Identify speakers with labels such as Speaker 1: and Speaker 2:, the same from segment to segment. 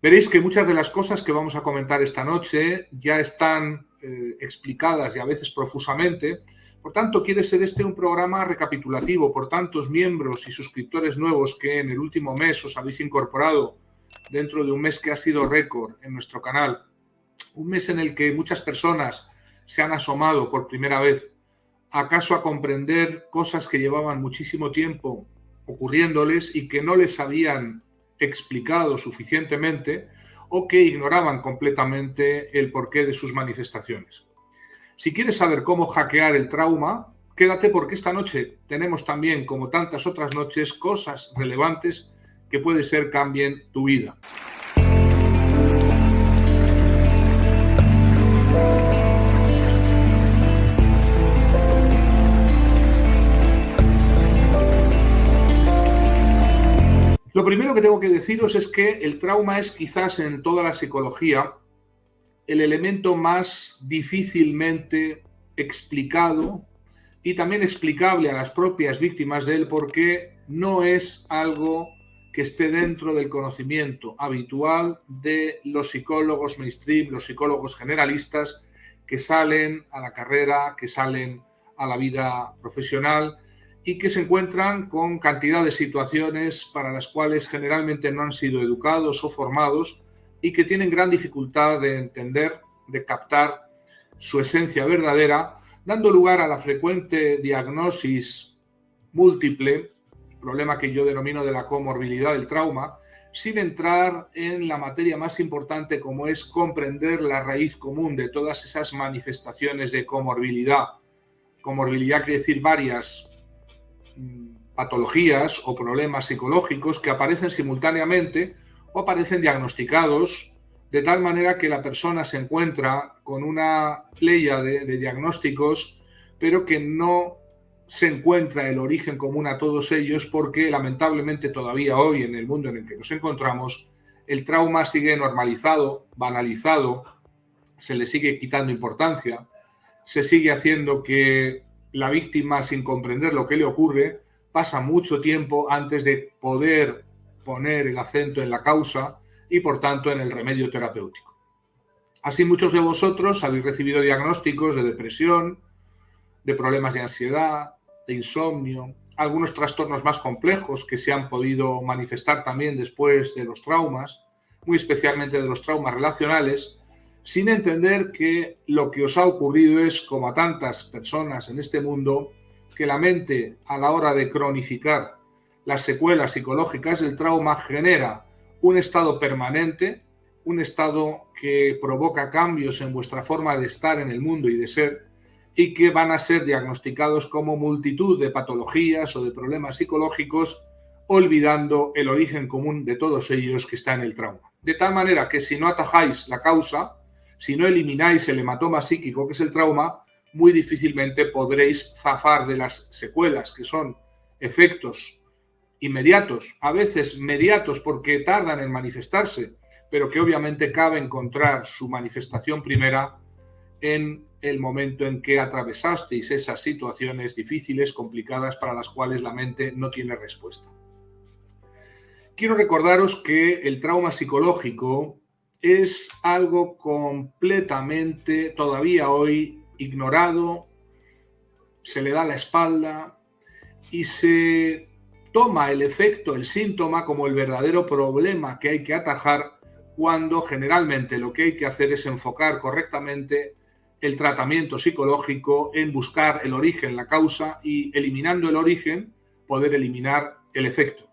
Speaker 1: Veréis que muchas de las cosas que vamos a comentar esta noche ya están explicadas y a veces profusamente. Por tanto, quiere ser este un programa recapitulativo por tantos miembros y suscriptores nuevos que en el último mes os habéis incorporado dentro de un mes que ha sido récord en nuestro canal. Un mes en el que muchas personas se han asomado por primera vez, acaso a comprender cosas que llevaban muchísimo tiempo ocurriéndoles y que no les habían explicado suficientemente o que ignoraban completamente el porqué de sus manifestaciones. Si quieres saber cómo hackear el trauma, quédate porque esta noche tenemos también, como tantas otras noches, cosas relevantes que puede ser cambien tu vida. Lo primero que tengo que deciros es que el trauma es quizás en toda la psicología el elemento más difícilmente explicado y también explicable a las propias víctimas de él porque no es algo que esté dentro del conocimiento habitual de los psicólogos mainstream, los psicólogos generalistas que salen a la carrera, que salen a la vida profesional y que se encuentran con cantidad de situaciones para las cuales generalmente no han sido educados o formados y que tienen gran dificultad de entender, de captar su esencia verdadera, dando lugar a la frecuente diagnosis múltiple, problema que yo denomino de la comorbilidad del trauma, sin entrar en la materia más importante como es comprender la raíz común de todas esas manifestaciones de comorbilidad. Comorbilidad quiere decir varias patologías o problemas psicológicos que aparecen simultáneamente o aparecen diagnosticados de tal manera que la persona se encuentra con una pléyade de diagnósticos, pero que no se encuentra el origen común a todos ellos porque lamentablemente todavía hoy en el mundo en el que nos encontramos el trauma sigue normalizado, banalizado, se le sigue quitando importancia, se sigue haciendo que la víctima, sin comprender lo que le ocurre, pasa mucho tiempo antes de poder poner el acento en la causa y, por tanto, en el remedio terapéutico. Así, muchos de vosotros habéis recibido diagnósticos de depresión, de problemas de ansiedad, de insomnio, algunos trastornos más complejos que se han podido manifestar también después de los traumas, muy especialmente de los traumas relacionales, sin entender que lo que os ha ocurrido es, como a tantas personas en este mundo, que la mente, a la hora de cronificar las secuelas psicológicas del trauma, genera un estado permanente, un estado que provoca cambios en vuestra forma de estar en el mundo y de ser, y que van a ser diagnosticados como multitud de patologías o de problemas psicológicos, olvidando el origen común de todos ellos que está en el trauma. De tal manera que si no atajáis la causa, si no elimináis el hematoma psíquico que es el trauma, muy difícilmente podréis zafar de las secuelas, que son efectos inmediatos, a veces mediatos porque tardan en manifestarse, pero que obviamente cabe encontrar su manifestación primera en el momento en que atravesasteis esas situaciones difíciles, complicadas, para las cuales la mente no tiene respuesta. Quiero recordaros que el trauma psicológico es algo completamente, todavía hoy, ignorado, se le da la espalda y se toma el efecto, el síntoma, como el verdadero problema que hay que atajar, cuando generalmente lo que hay que hacer es enfocar correctamente el tratamiento psicológico en buscar el origen, la causa, y eliminando el origen, poder eliminar el efecto.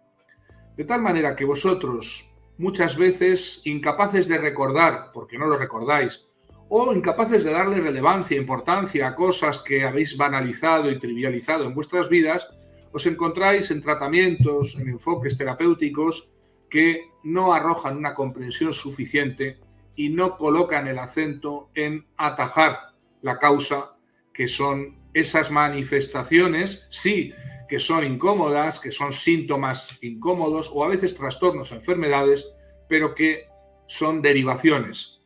Speaker 1: De tal manera que vosotros, muchas veces incapaces de recordar, porque no lo recordáis, o incapaces de darle relevancia, importancia a cosas que habéis banalizado y trivializado en vuestras vidas, os encontráis en tratamientos, en enfoques terapéuticos que no arrojan una comprensión suficiente y no colocan el acento en atajar la causa, que son esas manifestaciones, sí, que son incómodas, que son síntomas incómodos o a veces trastornos, enfermedades, pero que son derivaciones.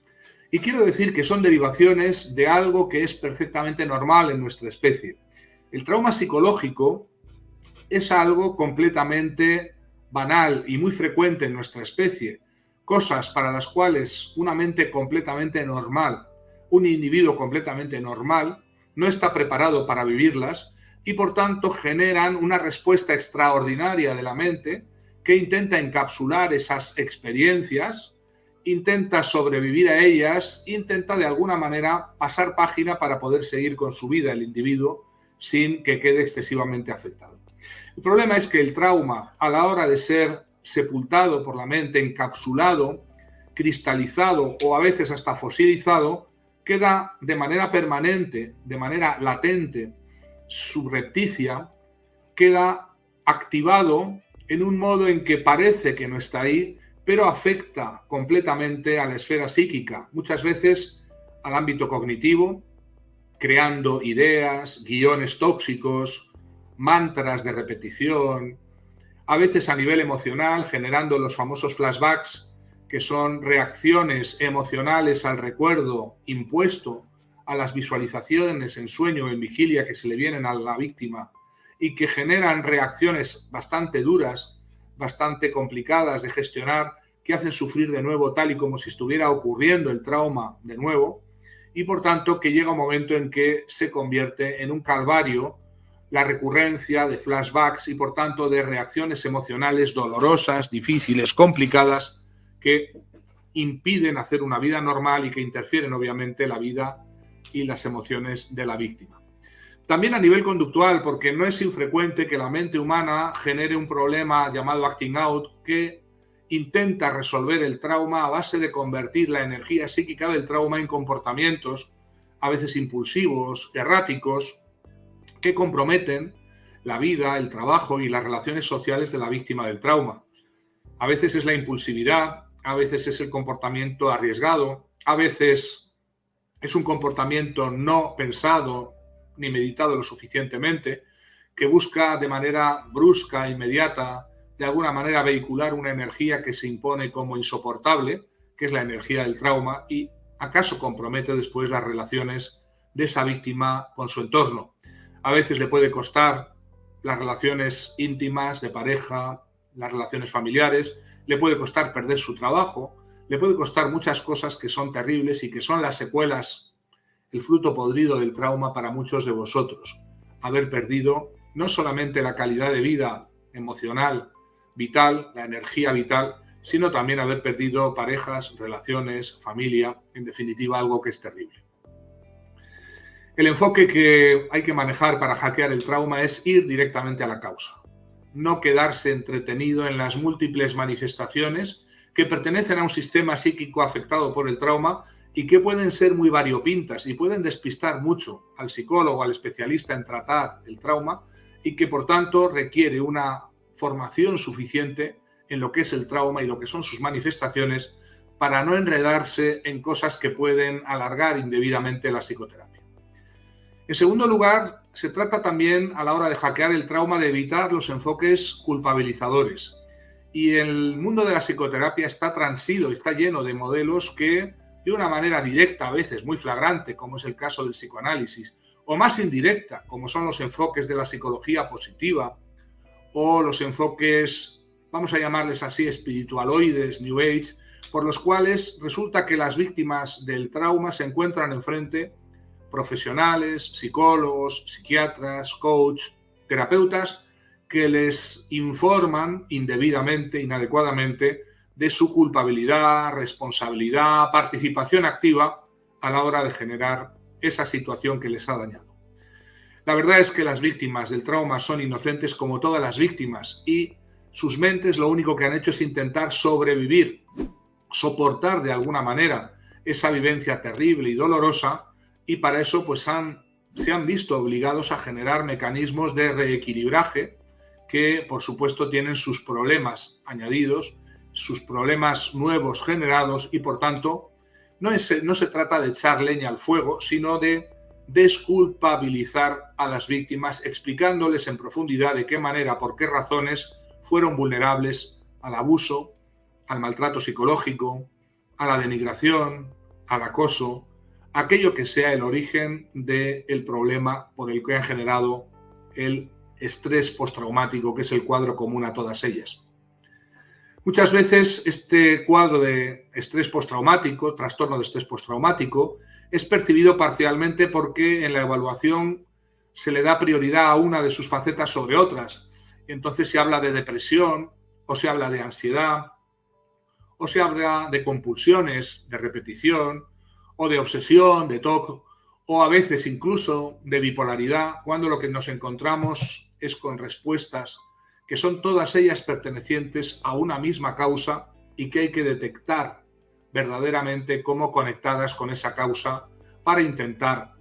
Speaker 1: Y quiero decir que son derivaciones de algo que es perfectamente normal en nuestra especie. El trauma psicológico es algo completamente banal y muy frecuente en nuestra especie, cosas para las cuales una mente completamente normal, un individuo completamente normal, no está preparado para vivirlas y por tanto generan una respuesta extraordinaria de la mente que intenta encapsular esas experiencias, intenta sobrevivir a ellas, intenta de alguna manera pasar página para poder seguir con su vida el individuo sin que quede excesivamente afectado. El problema es que el trauma, a la hora de ser sepultado por la mente, encapsulado, cristalizado o a veces hasta fosilizado, queda de manera permanente, de manera latente, subrepticia, queda activado en un modo en que parece que no está ahí, pero afecta completamente a la esfera psíquica, muchas veces al ámbito cognitivo, creando ideas, guiones tóxicos, mantras de repetición, a veces a nivel emocional, generando los famosos flashbacks, que son reacciones emocionales al recuerdo impuesto a las visualizaciones en sueño o en vigilia que se le vienen a la víctima y que generan reacciones bastante duras, bastante complicadas de gestionar, que hacen sufrir de nuevo tal y como si estuviera ocurriendo el trauma de nuevo, y por tanto que llega un momento en que se convierte en un calvario la recurrencia de flashbacks y por tanto de reacciones emocionales dolorosas, difíciles, complicadas, que impiden hacer una vida normal y que interfieren obviamente la vida y las emociones de la víctima. También a nivel conductual, porque no es infrecuente que la mente humana genere un problema llamado acting out que intenta resolver el trauma a base de convertir la energía psíquica del trauma en comportamientos, a veces impulsivos, erráticos, que comprometen la vida, el trabajo y las relaciones sociales de la víctima del trauma. A veces es la impulsividad, a veces es el comportamiento arriesgado, a veces es un comportamiento no pensado ni meditado lo suficientemente, que busca de manera brusca, inmediata, de alguna manera vehicular una energía que se impone como insoportable, que es la energía del trauma, y acaso compromete después las relaciones de esa víctima con su entorno. A veces le puede costar las relaciones íntimas, de pareja, las relaciones familiares, le puede costar perder su trabajo, le puede costar muchas cosas que son terribles y que son las secuelas, el fruto podrido del trauma para muchos de vosotros. Haber perdido no solamente la calidad de vida emocional, vital, la energía vital, sino también haber perdido parejas, relaciones, familia, en definitiva algo que es terrible. El enfoque que hay que manejar para hackear el trauma es ir directamente a la causa, no quedarse entretenido en las múltiples manifestaciones que pertenecen a un sistema psíquico afectado por el trauma y que pueden ser muy variopintas y pueden despistar mucho al psicólogo, al especialista en tratar el trauma y que por tanto requiere una formación suficiente en lo que es el trauma y lo que son sus manifestaciones para no enredarse en cosas que pueden alargar indebidamente la psicoterapia. En segundo lugar, se trata también a la hora de hackear el trauma de evitar los enfoques culpabilizadores. Y el mundo de la psicoterapia está transido, está lleno de modelos que de una manera directa, a veces muy flagrante, como es el caso del psicoanálisis, o más indirecta, como son los enfoques de la psicología positiva, o los enfoques, vamos a llamarles así, espiritualoides, New Age, por los cuales resulta que las víctimas del trauma se encuentran enfrente profesionales, psicólogos, psiquiatras, coach, terapeutas, que les informan indebidamente, inadecuadamente, de su culpabilidad, responsabilidad, participación activa a la hora de generar esa situación que les ha dañado. La verdad es que las víctimas del trauma son inocentes como todas las víctimas y sus mentes lo único que han hecho es intentar sobrevivir, soportar de alguna manera esa vivencia terrible y dolorosa y para eso pues se han visto obligados a generar mecanismos de reequilibraje que por supuesto tienen sus problemas añadidos, sus problemas nuevos generados y por tanto no se trata de echar leña al fuego, sino de desculpabilizar a las víctimas explicándoles en profundidad de qué manera, por qué razones fueron vulnerables al abuso, al maltrato psicológico, a la denigración, al acoso, aquello que sea el origen del problema por el que han generado el estrés postraumático, que es el cuadro común a todas ellas. Muchas veces este cuadro de estrés postraumático, trastorno de estrés postraumático, es percibido parcialmente porque en la evaluación se le da prioridad a una de sus facetas sobre otras. Entonces se habla de depresión, o se habla de ansiedad, o se habla de compulsiones, de repetición, o de obsesión, de TOC, o a veces incluso de bipolaridad, cuando lo que nos encontramos es con respuestas que son todas ellas pertenecientes a una misma causa y que hay que detectar verdaderamente cómo conectadas con esa causa para intentar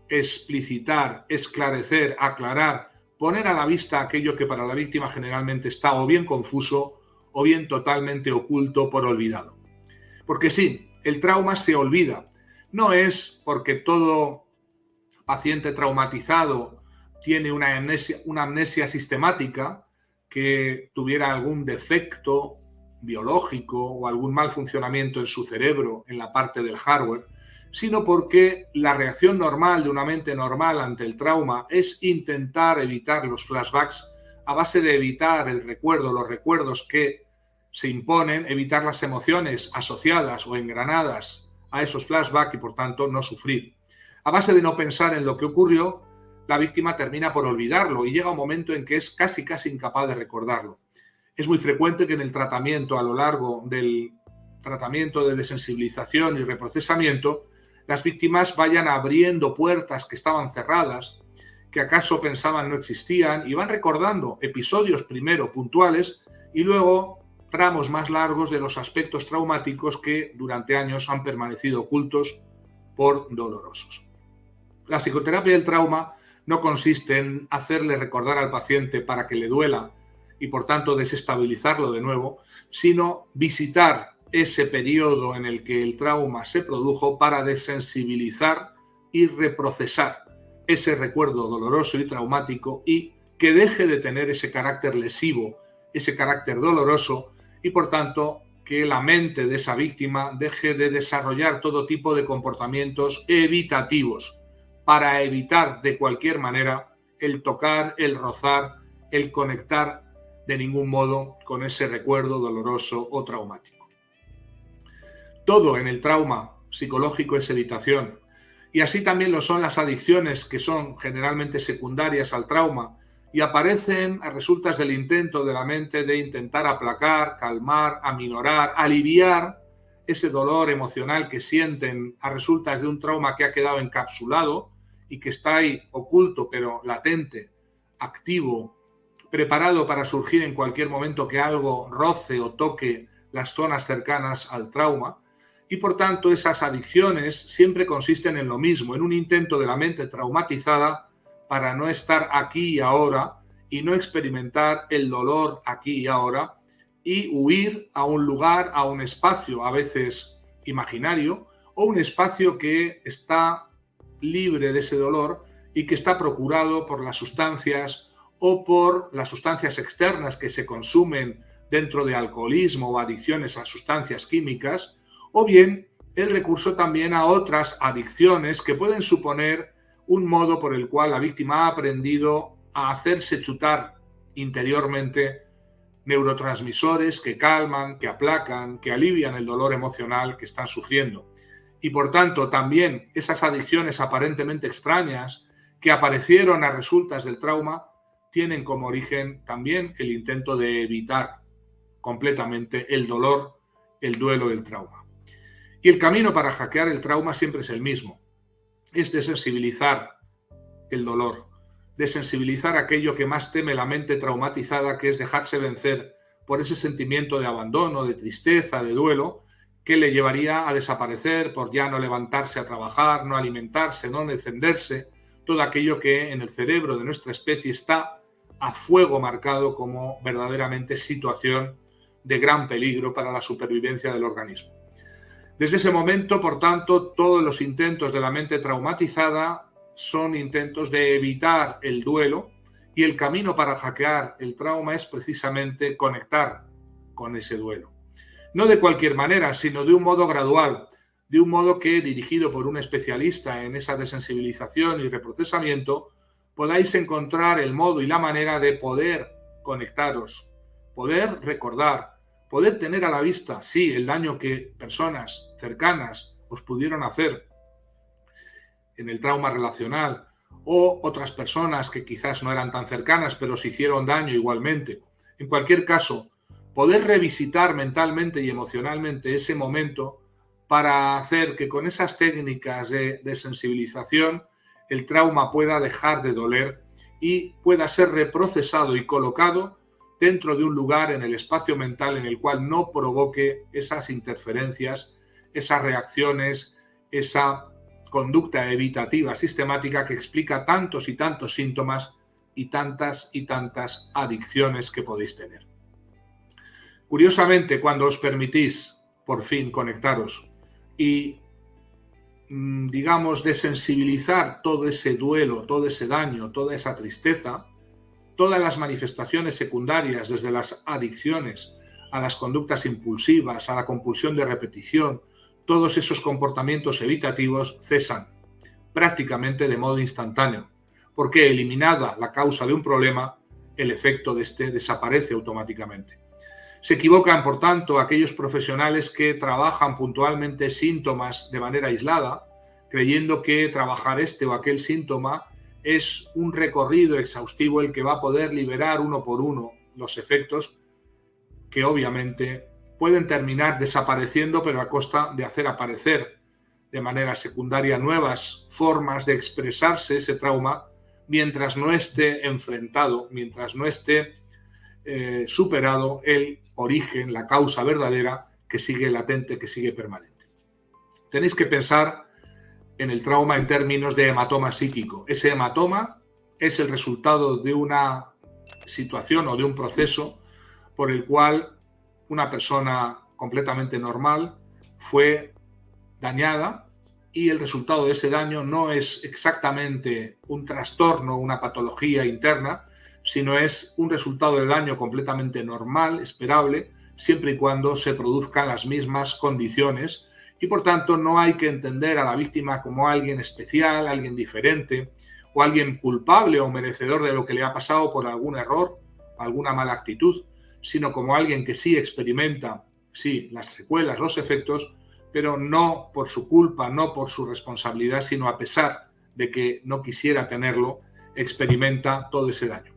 Speaker 1: explicitar, esclarecer, aclarar, poner a la vista aquello que para la víctima generalmente está o bien confuso o bien totalmente oculto por olvidado. Porque sí, el trauma se olvida. No es porque todo paciente traumatizado tiene una amnesia sistemática, que tuviera algún defecto biológico o algún mal funcionamiento en su cerebro, en la parte del hardware, sino porque la reacción normal de una mente normal ante el trauma es intentar evitar los flashbacks a base de evitar el recuerdo, los recuerdos que se imponen, evitar las emociones asociadas o engranadas a esos flashbacks y por tanto no sufrir. A base de no pensar en lo que ocurrió, la víctima termina por olvidarlo y llega un momento en que es casi incapaz de recordarlo. Es muy frecuente que en el tratamiento, a lo largo del tratamiento de desensibilización y reprocesamiento, las víctimas vayan abriendo puertas que estaban cerradas, que acaso pensaban no existían, y van recordando episodios primero puntuales y luego tramos más largos de los aspectos traumáticos que durante años han permanecido ocultos por dolorosos. La psicoterapia del trauma no consiste en hacerle recordar al paciente para que le duela y por tanto desestabilizarlo de nuevo, sino visitar ese periodo en el que el trauma se produjo para desensibilizar y reprocesar ese recuerdo doloroso y traumático y que deje de tener ese carácter lesivo, ese carácter doloroso y por tanto que la mente de esa víctima deje de desarrollar todo tipo de comportamientos evitativos para evitar de cualquier manera el tocar, el rozar, el conectar de ningún modo con ese recuerdo doloroso o traumático. Todo en el trauma psicológico es evitación, y así también lo son las adicciones, que son generalmente secundarias al trauma y aparecen a resultas del intento de la mente de intentar aplacar, calmar, aminorar, aliviar ese dolor emocional que sienten a resultas de un trauma que ha quedado encapsulado y que está ahí oculto pero latente, activo, preparado para surgir en cualquier momento que algo roce o toque las zonas cercanas al trauma. Y por tanto esas adicciones siempre consisten en lo mismo, en un intento de la mente traumatizada para no estar aquí y ahora y no experimentar el dolor aquí y ahora y huir a un lugar, a un espacio a veces imaginario o un espacio que está libre de ese dolor y que está procurado por las sustancias o por las sustancias externas que se consumen dentro de alcoholismo o adicciones a sustancias químicas, o bien el recurso también a otras adicciones que pueden suponer un modo por el cual la víctima ha aprendido a hacerse chutar interiormente neurotransmisores que calman, que aplacan, que alivian el dolor emocional que están sufriendo. Y por tanto también esas adicciones aparentemente extrañas que aparecieron a resultas del trauma tienen como origen también el intento de evitar completamente el dolor, el duelo, el trauma. Y el camino para hackear el trauma siempre es el mismo. Es desensibilizar el dolor, desensibilizar aquello que más teme la mente traumatizada, que es dejarse vencer por ese sentimiento de abandono, de tristeza, de duelo, que le llevaría a desaparecer por ya no levantarse a trabajar, no alimentarse, no defenderse, todo aquello que en el cerebro de nuestra especie está a fuego marcado como verdaderamente situación de gran peligro para la supervivencia del organismo. Desde ese momento, por tanto, todos los intentos de la mente traumatizada son intentos de evitar el duelo y el camino para hackear el trauma es precisamente conectar con ese duelo. No de cualquier manera, sino de un modo gradual, de un modo que, dirigido por un especialista en esa desensibilización y reprocesamiento, podáis encontrar el modo y la manera de poder conectaros, poder recordar, poder tener a la vista, sí, el daño que personas cercanas os pudieron hacer en el trauma relacional, o otras personas que quizás no eran tan cercanas, pero se hicieron daño igualmente. En cualquier caso, poder revisitar mentalmente y emocionalmente ese momento para hacer que con esas técnicas de sensibilización el trauma pueda dejar de doler y pueda ser reprocesado y colocado dentro de un lugar en el espacio mental en el cual no provoque esas interferencias, esas reacciones, esa conducta evitativa sistemática que explica tantos y tantos síntomas y tantas adicciones que podéis tener. Curiosamente, cuando os permitís por fin conectaros y digamos desensibilizar todo ese duelo, todo ese daño, toda esa tristeza, todas las manifestaciones secundarias, desde las adicciones a las conductas impulsivas, a la compulsión de repetición, todos esos comportamientos evitativos cesan prácticamente de modo instantáneo, porque eliminada la causa de un problema, el efecto de este desaparece automáticamente. Se equivocan, por tanto, aquellos profesionales que trabajan puntualmente síntomas de manera aislada, creyendo que trabajar este o aquel síntoma es un recorrido exhaustivo el que va a poder liberar uno por uno los efectos que obviamente pueden terminar desapareciendo, pero a costa de hacer aparecer de manera secundaria nuevas formas de expresarse ese trauma mientras no esté enfrentado, mientras no esté superado el origen, la causa verdadera que sigue latente, que sigue permanente. Tenéis que pensar en el trauma en términos de hematoma psíquico. Ese hematoma es el resultado de una situación o de un proceso por el cual una persona completamente normal fue dañada y el resultado de ese daño no es exactamente un trastorno, una patología interna, sino es un resultado de daño completamente normal, esperable, siempre y cuando se produzcan las mismas condiciones y por tanto no hay que entender a la víctima como alguien especial, alguien diferente o alguien culpable o merecedor de lo que le ha pasado por algún error, alguna mala actitud, sino como alguien que sí experimenta, sí, las secuelas, los efectos, pero no por su culpa, no por su responsabilidad, sino a pesar de que no quisiera tenerlo, experimenta todo ese daño.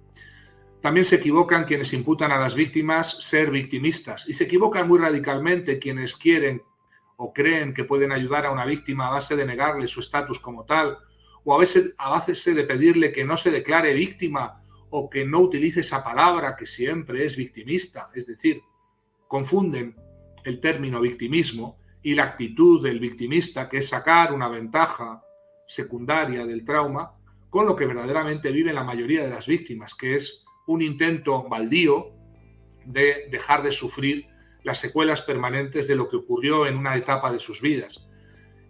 Speaker 1: También se equivocan quienes imputan a las víctimas ser victimistas y se equivocan muy radicalmente quienes quieren o creen que pueden ayudar a una víctima a base de negarle su estatus como tal o a base de pedirle que no se declare víctima o que no utilice esa palabra que siempre es victimista. Es decir, confunden el término victimismo y la actitud del victimista, que es sacar una ventaja secundaria del trauma, con lo que verdaderamente viven la mayoría de las víctimas, que es un intento baldío de dejar de sufrir las secuelas permanentes de lo que ocurrió en una etapa de sus vidas.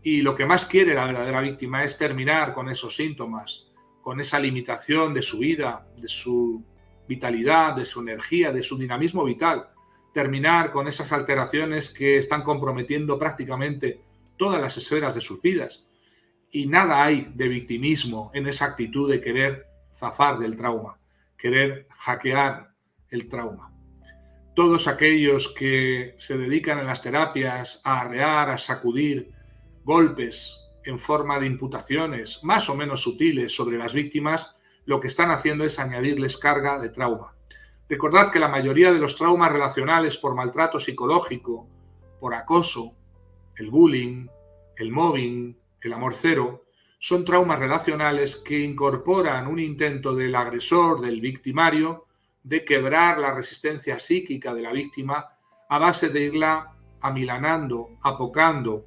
Speaker 1: Y lo que más quiere la verdadera víctima es terminar con esos síntomas, con esa limitación de su vida, de su vitalidad, de su energía, de su dinamismo vital, terminar con esas alteraciones que están comprometiendo prácticamente todas las esferas de sus vidas. Y nada hay de victimismo en esa actitud de querer zafar del trauma, querer hackear el trauma. Todos aquellos que se dedican en las terapias a arrear, a sacudir golpes en forma de imputaciones más o menos sutiles sobre las víctimas, lo que están haciendo es añadirles carga de trauma. Recordad que la mayoría de los traumas relacionales por maltrato psicológico, por acoso, el bullying, el mobbing, el amor cero, son traumas relacionales que incorporan un intento del agresor, del victimario, de quebrar la resistencia psíquica de la víctima a base de irla amilanando, apocando,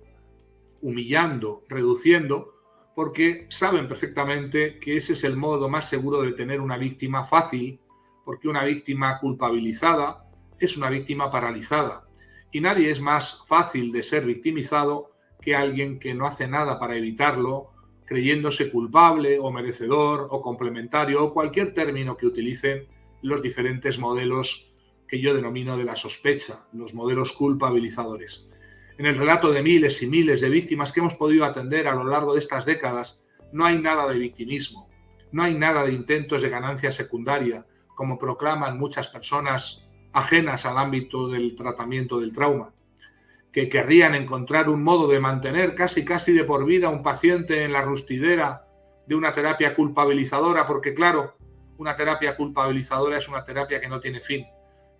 Speaker 1: humillando, reduciendo, porque saben perfectamente que ese es el modo más seguro de tener una víctima fácil, porque una víctima culpabilizada es una víctima paralizada. Y nadie es más fácil de ser victimizado que alguien que no hace nada para evitarlo, creyéndose culpable o merecedor o complementario o cualquier término que utilicen los diferentes modelos que yo denomino de la sospecha, los modelos culpabilizadores. En el relato de miles y miles de víctimas que hemos podido atender a lo largo de estas décadas, no hay nada de victimismo, no hay nada de intentos de ganancia secundaria, como proclaman muchas personas ajenas al ámbito del tratamiento del trauma, que querrían encontrar un modo de mantener casi de por vida a un paciente en la rustidera de una terapia culpabilizadora, porque claro, una terapia culpabilizadora es una terapia que no tiene fin,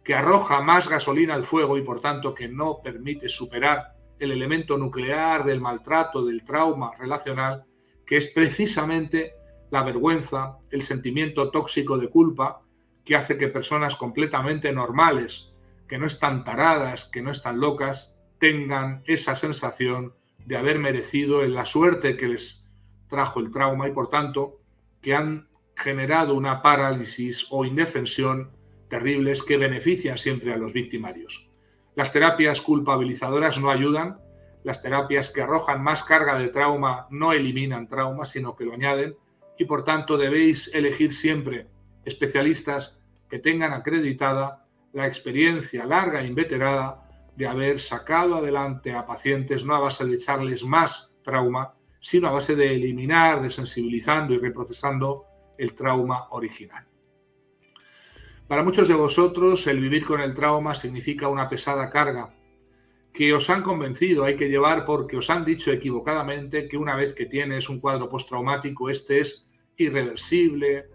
Speaker 1: que arroja más gasolina al fuego y por tanto que no permite superar el elemento nuclear del maltrato, del trauma relacional, que es precisamente la vergüenza, el sentimiento tóxico de culpa, que hace que personas completamente normales, que no están taradas, que no están locas, tengan esa sensación de haber merecido la suerte que les trajo el trauma y por tanto que han generado una parálisis o indefensión terribles que benefician siempre a los victimarios. Las terapias culpabilizadoras no ayudan, las terapias que arrojan más carga de trauma no eliminan trauma, sino que lo añaden y por tanto debéis elegir siempre especialistas que tengan acreditada la experiencia larga e inveterada de haber sacado adelante a pacientes no a base de echarles más trauma, sino a base de eliminar, desensibilizando y reprocesando el trauma original. Para muchos de vosotros el vivir con el trauma significa una pesada carga que os han convencido hay que llevar porque os han dicho equivocadamente que una vez que tienes un cuadro postraumático este es irreversible,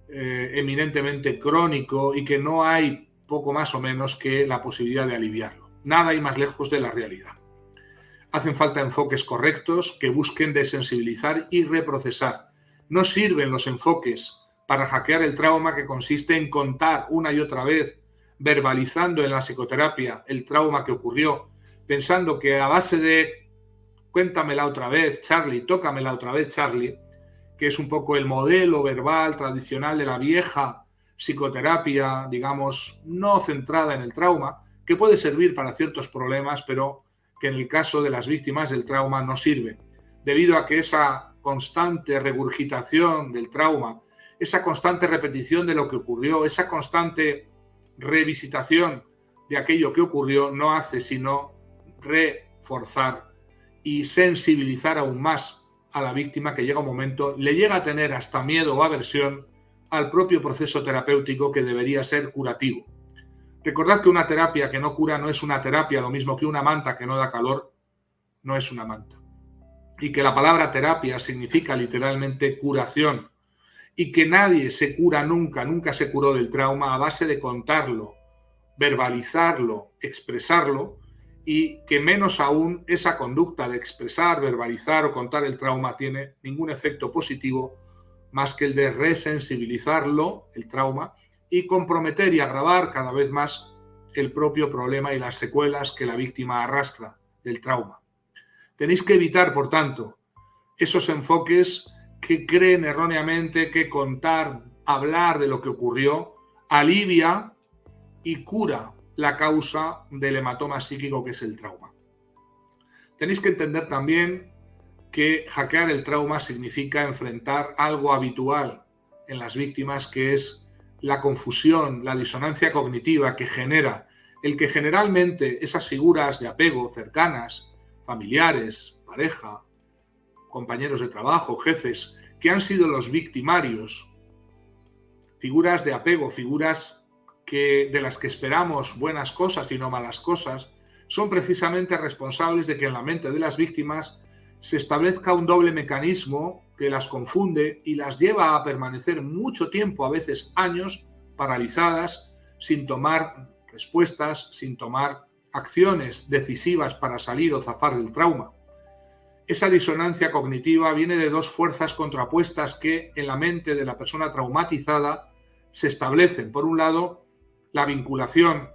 Speaker 1: eminentemente crónico y que no hay poco más o menos que la posibilidad de aliviarlo. Nada hay más lejos de la realidad. Hacen falta enfoques correctos que busquen desensibilizar y reprocesar. No sirven los enfoques para hackear el trauma que consiste en contar una y otra vez, verbalizando en la psicoterapia el trauma que ocurrió, pensando que a base de cuéntamela otra vez, Charlie, tócamela otra vez, Charlie, que es un poco el modelo verbal tradicional de la vieja psicoterapia, digamos, no centrada en el trauma, que puede servir para ciertos problemas, pero que en el caso de las víctimas del trauma no sirve, debido a que esa constante regurgitación del trauma, esa constante repetición de lo que ocurrió, esa constante revisitación de aquello que ocurrió no hace sino reforzar y sensibilizar aún más a la víctima, que llega un momento, le llega a tener hasta miedo o aversión al propio proceso terapéutico que debería ser curativo. Recordad que una terapia que no cura no es una terapia, lo mismo que una manta que no da calor, no es una manta. Y que la palabra terapia significa literalmente curación. Y que nadie se cura nunca se curó del trauma a base de contarlo, verbalizarlo, expresarlo, y que menos aún esa conducta de expresar, verbalizar o contar el trauma tiene ningún efecto positivo más que el de resensibilizarlo, el trauma, y comprometer y agravar cada vez más el propio problema y las secuelas que la víctima arrastra del trauma. Tenéis que evitar, por tanto, esos enfoques que creen erróneamente que contar, hablar de lo que ocurrió, alivia y cura la causa del hematoma psíquico que es el trauma. Tenéis que entender también que hackear el trauma significa enfrentar algo habitual en las víctimas, que es la confusión, la disonancia cognitiva que genera el que generalmente esas figuras de apego cercanas, familiares, pareja, compañeros de trabajo, jefes, que han sido los victimarios, figuras de apego, figuras de las que esperamos buenas cosas y no malas cosas, son precisamente responsables de que en la mente de las víctimas se establezca un doble mecanismo que las confunde y las lleva a permanecer mucho tiempo, a veces años, paralizadas, sin tomar respuestas, sin tomar acciones decisivas para salir o zafar del trauma. Esa disonancia cognitiva viene de dos fuerzas contrapuestas que en la mente de la persona traumatizada se establecen. Por un lado, la vinculación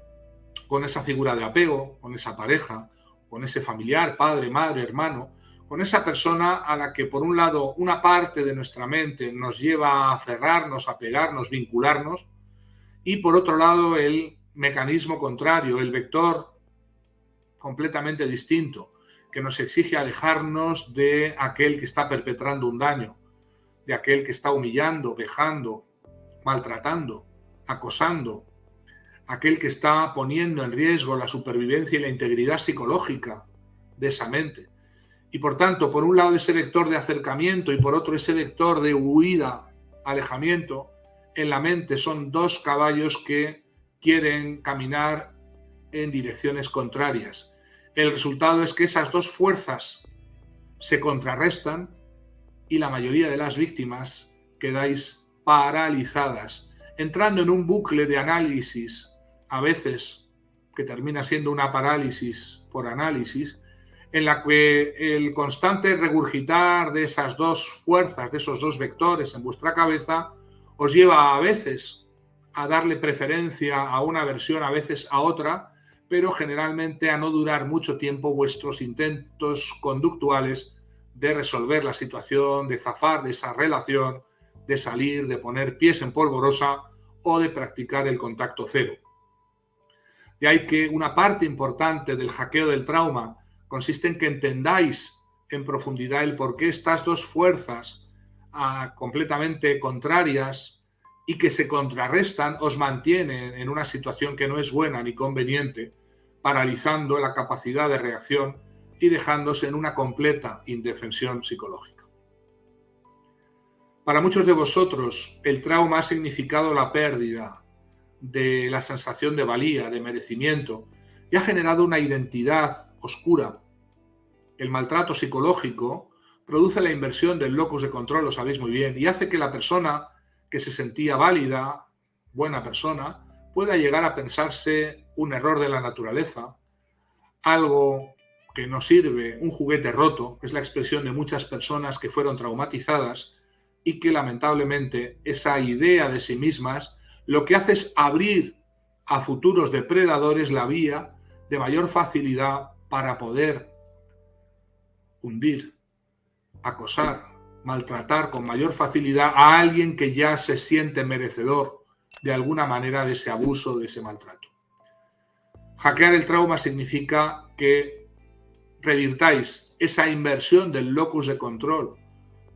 Speaker 1: con esa figura de apego, con esa pareja, con ese familiar, padre, madre, hermano, con esa persona a la que por un lado una parte de nuestra mente nos lleva a aferrarnos, a pegarnos, vincularnos, y por otro lado el mecanismo contrario, el vector completamente distinto, que nos exige alejarnos de aquel que está perpetrando un daño, de aquel que está humillando, vejando, maltratando, acosando, aquel que está poniendo en riesgo la supervivencia y la integridad psicológica de esa mente. Y por tanto, por un lado ese vector de acercamiento y por otro ese vector de huida, alejamiento, en la mente son dos caballos que quieren caminar en direcciones contrarias. El resultado es que esas dos fuerzas se contrarrestan y la mayoría de las víctimas quedáis paralizadas, entrando en un bucle de análisis, a veces que termina siendo una parálisis por análisis, en la que el constante regurgitar de esas dos fuerzas, de esos dos vectores en vuestra cabeza, os lleva a veces a darle preferencia a una versión, a veces a otra, pero generalmente a no durar mucho tiempo vuestros intentos conductuales de resolver la situación, de zafar de esa relación, de salir, de poner pies en polvorosa o de practicar el contacto cero. De ahí que una parte importante del hackeo del trauma consiste en que entendáis en profundidad el por qué estas dos fuerzas completamente contrarias y que se contrarrestan os mantienen en una situación que no es buena ni conveniente, paralizando la capacidad de reacción y dejándose en una completa indefensión psicológica. Para muchos de vosotros, el trauma ha significado la pérdida de la sensación de valía, de merecimiento, y ha generado una identidad oscura. El maltrato psicológico produce la inversión del locus de control, lo sabéis muy bien, y hace que la persona que se sentía válida, buena persona, pueda llegar a pensarse un error de la naturaleza, algo que no sirve, un juguete roto, es la expresión de muchas personas que fueron traumatizadas y que lamentablemente esa idea de sí mismas lo que hace es abrir a futuros depredadores la vía de mayor facilidad para poder hundir, acosar, maltratar con mayor facilidad a alguien que ya se siente merecedor de alguna manera de ese abuso, de ese maltrato. Hackear el trauma significa que revirtáis esa inversión del locus de control,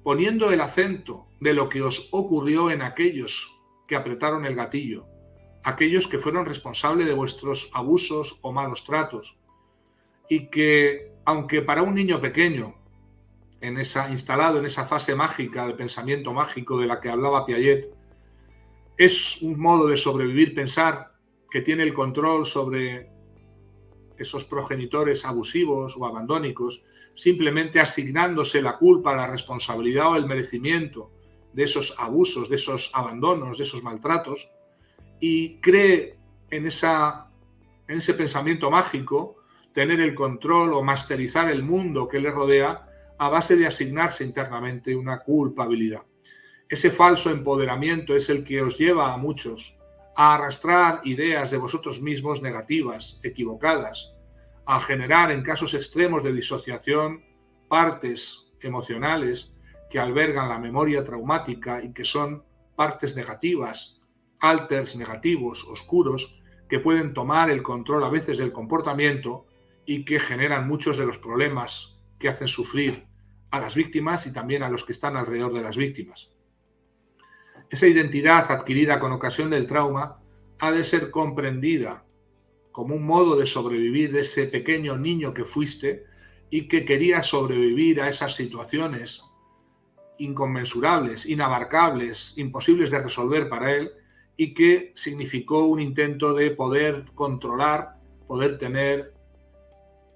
Speaker 1: poniendo el acento de lo que os ocurrió en aquellos que apretaron el gatillo, aquellos que fueron responsables de vuestros abusos o malos tratos, y que, aunque para un niño pequeño, instalado en esa fase mágica de pensamiento mágico de la que hablaba Piaget, es un modo de sobrevivir pensar que tiene el control sobre esos progenitores abusivos o abandónicos, simplemente asignándose la culpa, la responsabilidad o el merecimiento de esos abusos, de esos abandonos, de esos maltratos, y cree en ese pensamiento mágico tener el control o masterizar el mundo que le rodea a base de asignarse internamente una culpabilidad. Ese falso empoderamiento es el que os lleva a muchos a arrastrar ideas de vosotros mismos negativas, equivocadas, a generar en casos extremos de disociación partes emocionales que albergan la memoria traumática y que son partes negativas, alters negativos, oscuros, que pueden tomar el control a veces del comportamiento y que generan muchos de los problemas que hacen sufrir a las víctimas y también a los que están alrededor de las víctimas. Esa identidad adquirida con ocasión del trauma ha de ser comprendida como un modo de sobrevivir de ese pequeño niño que fuiste y que quería sobrevivir a esas situaciones inconmensurables, inabarcables, imposibles de resolver para él, y que significó un intento de poder controlar, poder tener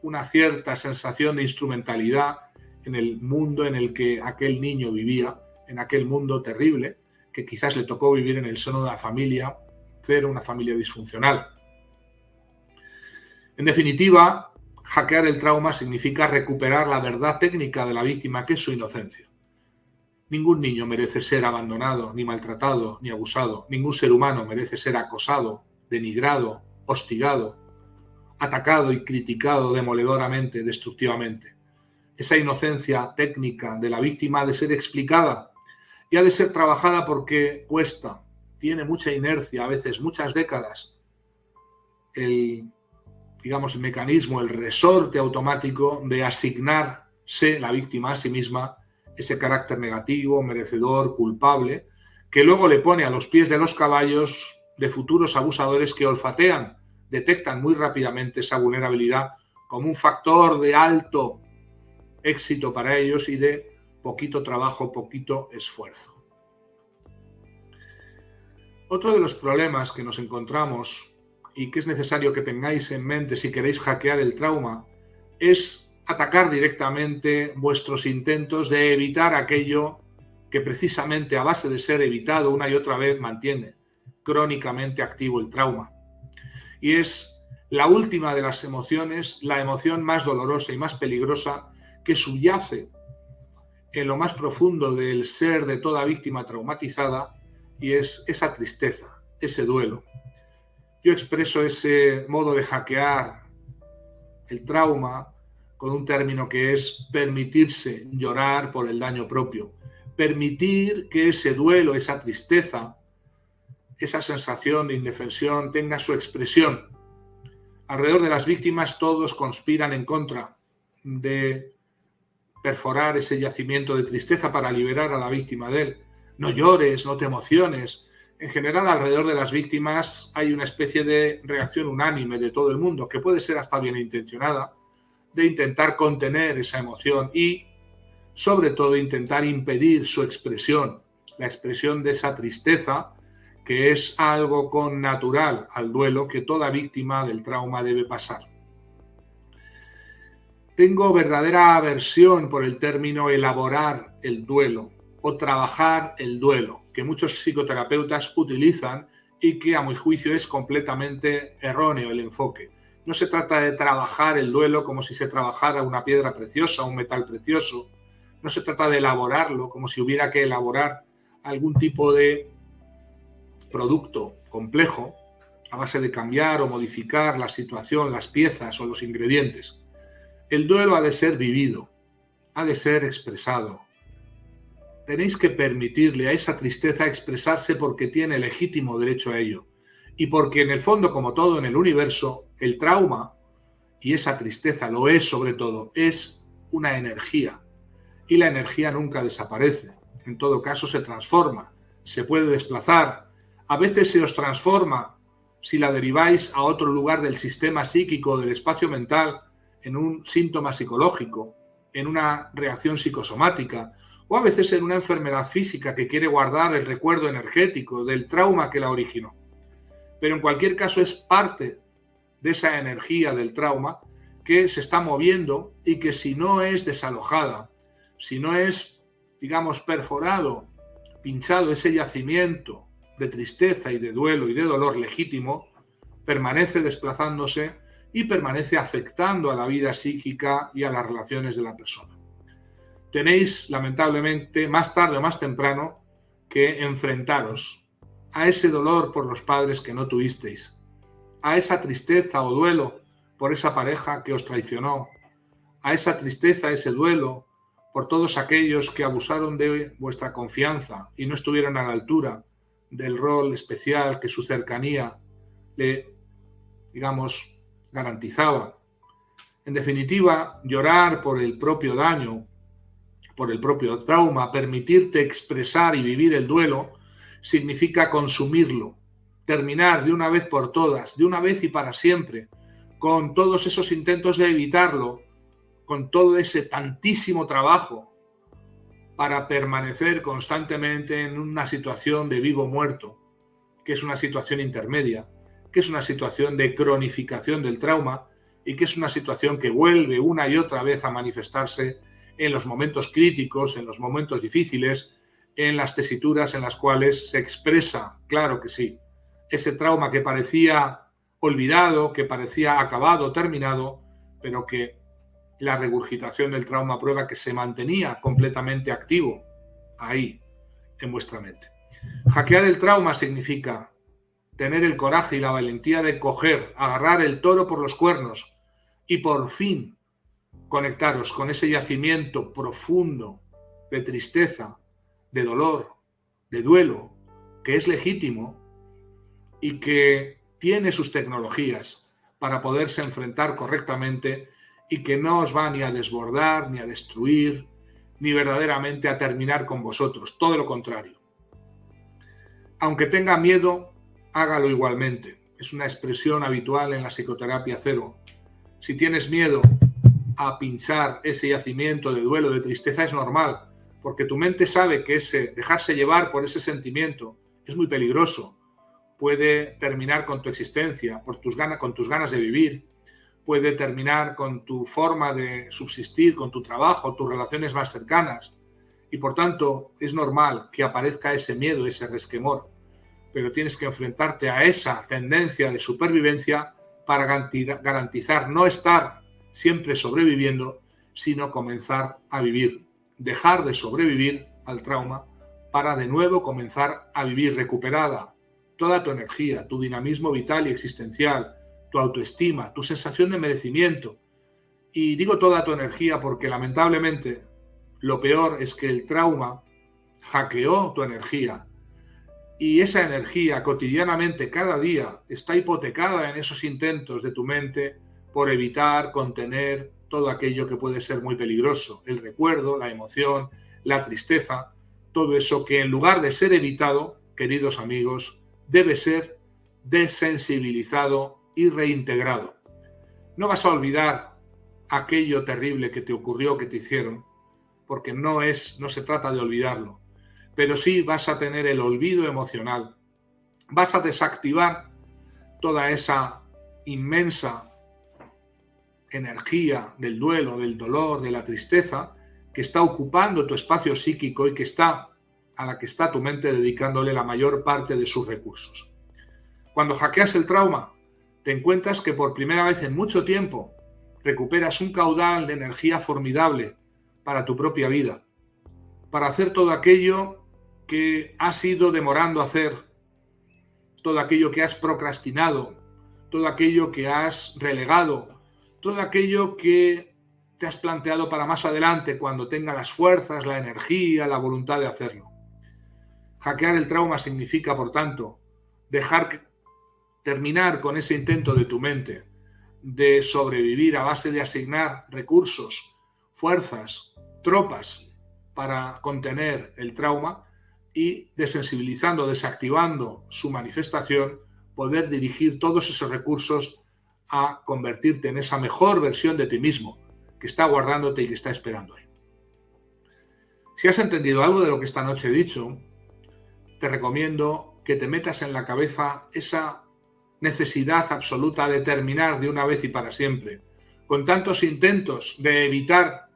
Speaker 1: una cierta sensación de instrumentalidad en el mundo en el que aquel niño vivía, en aquel mundo terrible que quizás le tocó vivir en el seno de una familia cero, una familia disfuncional. En definitiva, hackear el trauma significa recuperar la verdad técnica de la víctima, que es su inocencia. Ningún niño merece ser abandonado, ni maltratado, ni abusado. Ningún ser humano merece ser acosado, denigrado, hostigado, atacado y criticado demoledoramente, destructivamente. Esa inocencia técnica de la víctima ha de ser explicada y ha de ser trabajada porque cuesta, tiene mucha inercia, a veces muchas décadas, el mecanismo, el resorte automático de asignarse la víctima a sí misma ese carácter negativo, merecedor, culpable, que luego le pone a los pies de los caballos de futuros abusadores que olfatean, detectan muy rápidamente esa vulnerabilidad como un factor de alto éxito para ellos y de poquito trabajo, poquito esfuerzo. Otro de los problemas que nos encontramos y que es necesario que tengáis en mente si queréis hackear el trauma es atacar directamente vuestros intentos de evitar aquello que precisamente a base de ser evitado una y otra vez mantiene crónicamente activo el trauma. Y es la última de las emociones, la emoción más dolorosa y más peligrosa que subyace en lo más profundo del ser de toda víctima traumatizada, y es esa tristeza, ese duelo. Yo expreso ese modo de hackear el trauma con un término que es permitirse llorar por el daño propio, permitir que ese duelo, esa tristeza, esa sensación de indefensión tenga su expresión. Alrededor de las víctimas todos conspiran en contra de perforar ese yacimiento de tristeza para liberar a la víctima de él. No llores, no te emociones. En general, alrededor de las víctimas hay una especie de reacción unánime de todo el mundo, que puede ser hasta bien intencionada, de intentar contener esa emoción y, sobre todo, intentar impedir su expresión, la expresión de esa tristeza, que es algo connatural al duelo que toda víctima del trauma debe pasar. Tengo verdadera aversión por el término elaborar el duelo o trabajar el duelo, que muchos psicoterapeutas utilizan y que a mi juicio es completamente erróneo el enfoque. No se trata de trabajar el duelo como si se trabajara una piedra preciosa, un metal precioso. No se trata de elaborarlo como si hubiera que elaborar algún tipo de producto complejo a base de cambiar o modificar la situación, las piezas o los ingredientes. El duelo ha de ser vivido, ha de ser expresado. Tenéis que permitirle a esa tristeza expresarse porque tiene legítimo derecho a ello. Y porque en el fondo, como todo en el universo, el trauma, y esa tristeza lo es sobre todo, es una energía. Y la energía nunca desaparece. En todo caso se transforma, se puede desplazar. A veces se os transforma si la deriváis a otro lugar del sistema psíquico, del espacio mental, en un síntoma psicológico, en una reacción psicosomática, o a veces en una enfermedad física que quiere guardar el recuerdo energético del trauma que la originó. Pero en cualquier caso es parte de esa energía del trauma que se está moviendo y que si no es desalojada, si no es, digamos, perforado, pinchado ese yacimiento de tristeza y de duelo y de dolor legítimo, permanece desplazándose y permanece afectando a la vida psíquica y a las relaciones de la persona. Tenéis, lamentablemente, más tarde o más temprano, que enfrentaros a ese dolor por los padres que no tuvisteis, a esa tristeza o duelo por esa pareja que os traicionó, a esa tristeza, ese duelo por todos aquellos que abusaron de vuestra confianza y no estuvieron a la altura del rol especial que su cercanía le, digamos, garantizaba. En definitiva, llorar por el propio daño, por el propio trauma, permitirte expresar y vivir el duelo, significa consumirlo, terminar de una vez por todas, de una vez y para siempre, con todos esos intentos de evitarlo, con todo ese tantísimo trabajo para permanecer constantemente en una situación de vivo muerto, que es una situación intermedia, que es una situación de cronificación del trauma y que es una situación que vuelve una y otra vez a manifestarse en los momentos críticos, en los momentos difíciles, en las tesituras en las cuales se expresa, claro que sí, ese trauma que parecía olvidado, que parecía acabado, terminado, pero que la regurgitación del trauma prueba que se mantenía completamente activo ahí, en vuestra mente. Hackear el trauma significa tener el coraje y la valentía de coger, agarrar el toro por los cuernos y por fin conectaros con ese yacimiento profundo de tristeza, de dolor, de duelo, que es legítimo y que tiene sus tecnologías para poderse enfrentar correctamente y que no os va ni a desbordar, ni a destruir, ni verdaderamente a terminar con vosotros, todo lo contrario. Aunque tenga miedo, hágalo igualmente. Es una expresión habitual en la psicoterapia cero. Si tienes miedo a pinchar ese yacimiento de duelo, de tristeza, es normal, porque tu mente sabe que ese dejarse llevar por ese sentimiento es muy peligroso, puede terminar con tu existencia, con tus ganas de vivir, puede terminar con tu forma de subsistir, con tu trabajo, tus relaciones más cercanas. Y por tanto, es normal que aparezca ese miedo, ese resquemor. Pero tienes que enfrentarte a esa tendencia de supervivencia para garantizar no estar siempre sobreviviendo, sino comenzar a vivir. Dejar de sobrevivir al trauma para de nuevo comenzar a vivir recuperada toda tu energía, tu dinamismo vital y existencial, tu autoestima, tu sensación de merecimiento. Y digo toda tu energía porque lamentablemente lo peor es que el trauma hackeó tu energía y esa energía cotidianamente, cada día, está hipotecada en esos intentos de tu mente por evitar, contener todo aquello que puede ser muy peligroso, el recuerdo, la emoción, la tristeza, todo eso que en lugar de ser evitado, queridos amigos, debe ser desensibilizado y reintegrado. No vas a olvidar aquello terrible que te ocurrió, que te hicieron, porque no se trata de olvidarlo, pero sí vas a tener el olvido emocional, vas a desactivar toda esa inmensa energía del duelo, del dolor, de la tristeza que está ocupando tu espacio psíquico y a la que está tu mente dedicándole la mayor parte de sus recursos. Cuando hackeas el trauma, te encuentras que por primera vez en mucho tiempo recuperas un caudal de energía formidable para tu propia vida, para hacer todo aquello que has ido demorando hacer, todo aquello que has procrastinado, todo aquello que has relegado, todo aquello que te has planteado para más adelante cuando tengas las fuerzas, la energía, la voluntad de hacerlo. Hackear el trauma significa, por tanto, terminar con ese intento de tu mente de sobrevivir a base de asignar recursos, fuerzas, tropas para contener el trauma y desensibilizando, desactivando su manifestación, poder dirigir todos esos recursos a convertirte en esa mejor versión de ti mismo que está guardándote y que está esperando ahí. Si has entendido algo de lo que esta noche he dicho, te recomiendo que te metas en la cabeza esa necesidad absoluta de terminar de una vez y para siempre, con tantos intentos de evitar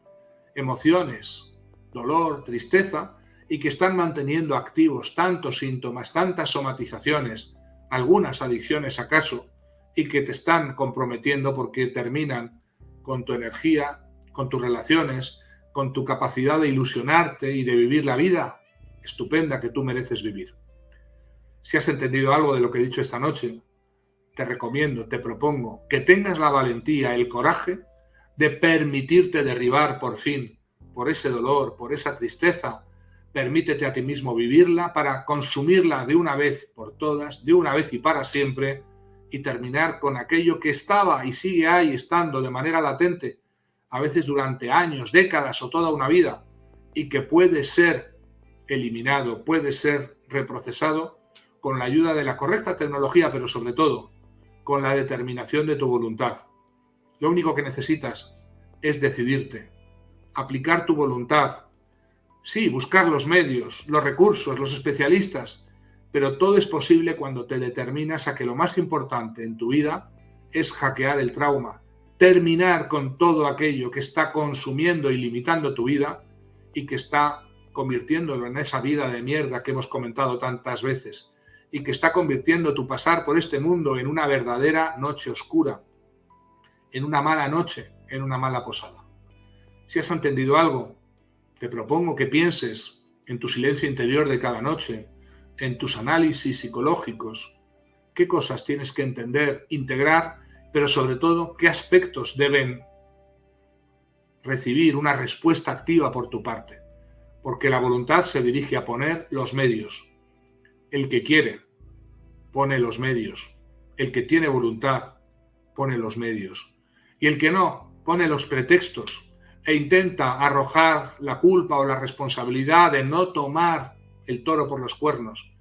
Speaker 1: emociones, dolor, tristeza, y que están manteniendo activos tantos síntomas, tantas somatizaciones, algunas adicciones acaso, y que te están comprometiendo porque terminan con tu energía, con tus relaciones, con tu capacidad de ilusionarte y de vivir la vida estupenda que tú mereces vivir. Si has entendido algo de lo que he dicho esta noche, te recomiendo, te propongo que tengas la valentía, el coraje de permitirte derribar por fin por ese dolor, por esa tristeza. Permítete a ti mismo vivirla para consumirla de una vez por todas, de una vez y para siempre, y terminar con aquello que estaba y sigue ahí estando de manera latente, a veces durante años, décadas o toda una vida, y que puede ser eliminado, puede ser reprocesado con la ayuda de la correcta tecnología, pero sobre todo con la determinación de tu voluntad. Lo único que necesitas es decidirte, aplicar tu voluntad. Sí, buscar los medios, los recursos, los especialistas, pero todo es posible cuando te determinas a que lo más importante en tu vida es hackear el trauma, terminar con todo aquello que está consumiendo y limitando tu vida y que está convirtiéndolo en esa vida de mierda que hemos comentado tantas veces y que está convirtiendo tu pasar por este mundo en una verdadera noche oscura, en una mala noche, en una mala posada. Si has entendido algo, te propongo que pienses en tu silencio interior de cada noche, en tus análisis psicológicos, qué cosas tienes que entender, integrar, pero sobre todo qué aspectos deben recibir una respuesta activa por tu parte, porque la voluntad se dirige a poner los medios. El que quiere pone los medios, el que tiene voluntad pone los medios, y el que no pone los pretextos e intenta arrojar la culpa o la responsabilidad de no tomar el toro por los cuernos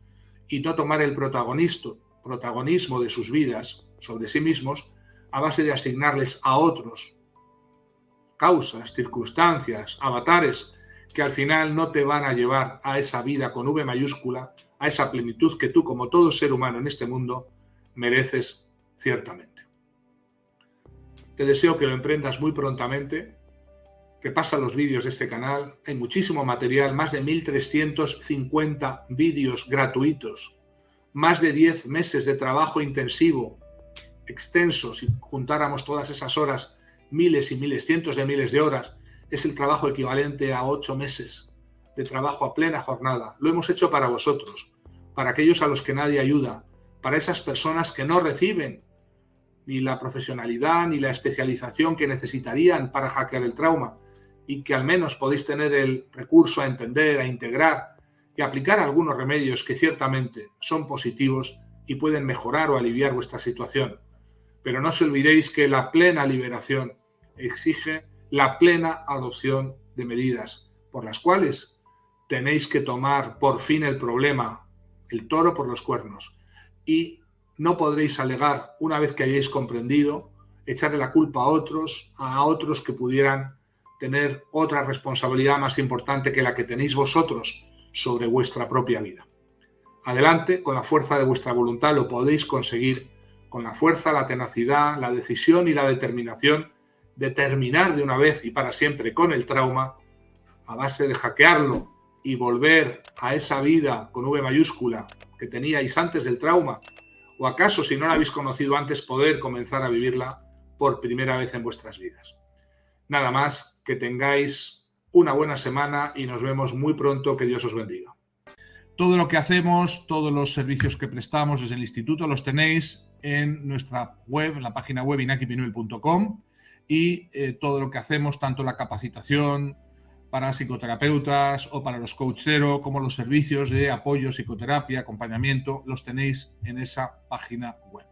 Speaker 1: y no tomar el protagonismo de sus vidas sobre sí mismos a base de asignarles a otros causas, circunstancias, avatares que al final no te van a llevar a esa vida con V mayúscula a esa plenitud que tú, como todo ser humano en este mundo, mereces ciertamente. Te deseo que lo emprendas muy prontamente. Repasa los vídeos de este canal, hay muchísimo material, más de 1350 vídeos gratuitos, más de 10 meses de trabajo intensivo, extenso. Si juntáramos todas esas horas, miles y miles, cientos de miles de horas, es el trabajo equivalente a 8 meses de trabajo a plena jornada. Lo hemos hecho para vosotros, para aquellos a los que nadie ayuda, para esas personas que no reciben ni la profesionalidad ni la especialización que necesitarían para hackear el trauma, y que al menos podéis tener el recurso a entender, a integrar y aplicar algunos remedios que ciertamente son positivos y pueden mejorar o aliviar vuestra situación. Pero no os olvidéis que la plena liberación exige la plena adopción de medidas por las cuales tenéis que tomar por fin el problema, el toro por los cuernos, y no podréis alegar, una vez que hayáis comprendido, echarle la culpa a otros que pudieran tener otra responsabilidad más importante que la que tenéis vosotros sobre vuestra propia vida. Adelante, con la fuerza de vuestra voluntad lo podéis conseguir, con la fuerza, la tenacidad, la decisión y la determinación de terminar de una vez y para siempre con el trauma, a base de hackearlo y volver a esa vida con V mayúscula que teníais antes del trauma, o acaso, si no la habéis conocido antes, poder comenzar a vivirla por primera vez en vuestras vidas. Nada más, que tengáis una buena semana y nos vemos muy pronto. Que Dios os bendiga. Todo lo que hacemos, todos los servicios que prestamos desde el instituto los tenéis en nuestra web, en la página web inakipinuel.com, y todo lo que hacemos, tanto la capacitación para psicoterapeutas o para los coach cero, como los servicios de apoyo, psicoterapia, acompañamiento, los tenéis en esa página web.